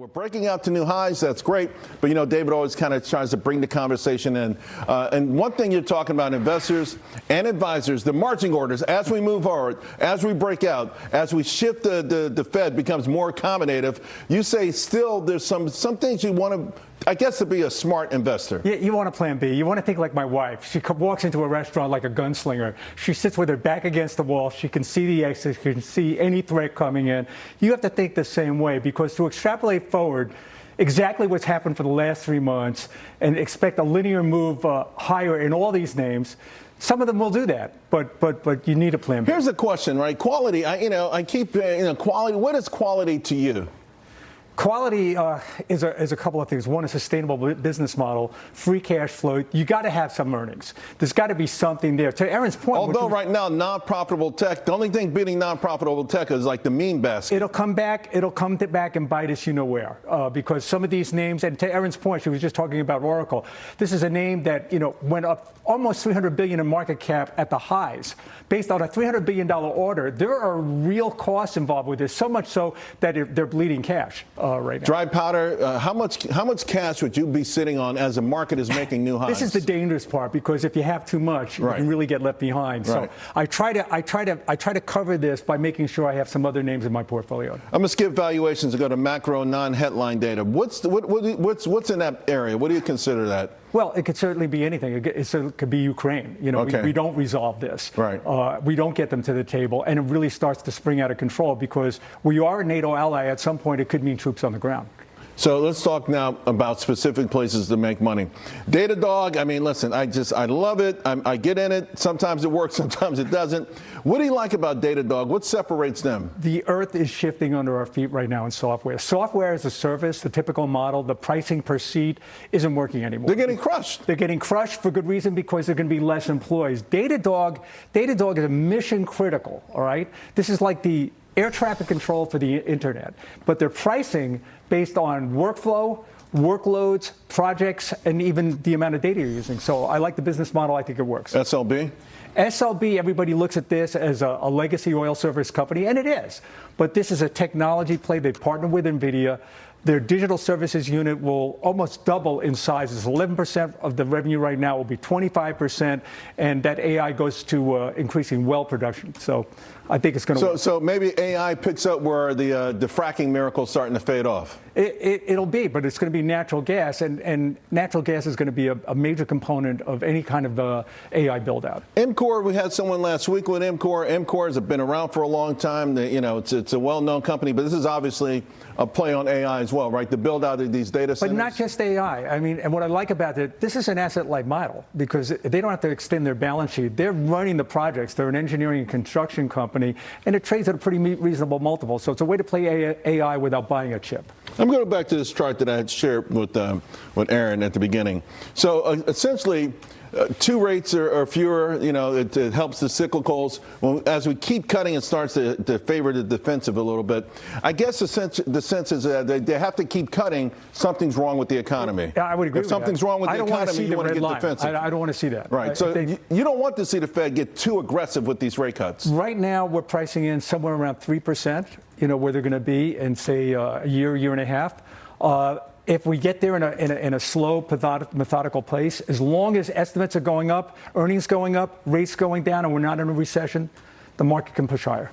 We're breaking out to new highs. That's great. But, you know, David always kind of tries to bring the conversation in. And one thing you're talking about, investors and advisors, the marching orders, as we move forward, as we break out, as we shift the Fed becomes more accommodative, you say still there's some things you want to, I guess, to be a smart investor. Yeah, you want a plan B. You want to think like my wife. She walks into a restaurant like a gunslinger. She sits with her back against the wall. She can see the exit. She can see any threat coming in. You have to think the same way, because to extrapolate forward exactly what's happened for the last 3 months and expect a linear move higher in all these names, some of them will do that, but you need a plan B. Here's the question, right? Quality. I keep quality. What is quality to you? Quality is a couple of things. One, a sustainable business model, free cash flow. You got to have some earnings. There's got to be something there. To Aaron's point, although right now non-profitable tech, the only thing beating non-profitable tech is like the meme basket. It'll come back. It'll come back and bite us, you know where, because some of these names. And to Aaron's point, she was just talking about Oracle. This is a name that went up almost $300 billion in market cap at the highs, based on a $300 billion order. There are real costs involved with this, so much so that they're bleeding cash. Right now. Dry powder. How much cash would you be sitting on as the market is making new highs? This is the dangerous part, because if you have too much, you can really get left behind. Right. So I try to cover this by making sure I have some other names in my portfolio. I'm gonna skip valuations and go to macro non-headline data. What's in that area? What do you consider that? Well, it could certainly be anything. It could be Ukraine. We don't resolve this. Right. We don't get them to the table, and it really starts to spring out of control, because we are a NATO ally. At some point, it could mean troops on the ground. So let's talk now about specific places to make money. Datadog, I mean, listen, I love it. I get in it. Sometimes it works, sometimes it doesn't. What do you like about Datadog? What separates them? The earth is shifting under our feet right now in software. Software as a service, the typical model, the pricing per seat isn't working anymore. They're getting crushed. They're getting crushed for good reason, because there are going to be less employees. Datadog is a mission critical, all right? This is like the air traffic control for the internet, but they're pricing based on workflow, workloads, projects, and even the amount of data you're using. So I like the business model. I think it works. SLB? SLB, everybody looks at this as a legacy oil service company, and it is. But this is a technology play. They partner with NVIDIA. Their digital services unit will almost double in size. It's 11% of the revenue right now, will be 25%, and that AI goes to increasing well production. So I think it's going to work. So maybe AI picks up where the fracking miracle is starting to fade off. It'll be, but it's going to be natural gas, and natural gas is going to be a major component of any kind of AI build-out. MCOR, we had someone last week with MCOR. MCOR has been around for a long time. It's a well-known company, but this is obviously a play on AI as well, right? The build-out of these data centers. But not just AI. I mean, and what I like about it, this is an asset-light model, because they don't have to extend their balance sheet. They're running the projects. They're an engineering and construction company, and it trades at a pretty reasonable multiple. So it's a way to play AI without buying a chip. I'm going to go back to this chart that I had shared with Aaron at the beginning. So essentially, 2 rates or fewer, it helps the cyclicals. Well, as we keep cutting, it starts to favor the defensive a little bit. I guess the sense is that they have to keep cutting. Something's wrong with the economy. I would agree with that. If something's wrong with the economy, you want to get defensive. I don't want to see that. Right. So you don't want to see the Fed get too aggressive with these rate cuts. Right now, we're pricing in somewhere around 3%, where they're going to be in, say, a year and a half. If we get there in a slow, methodical pace, as long as estimates are going up, earnings going up, rates going down, and we're not in a recession, the market can push higher.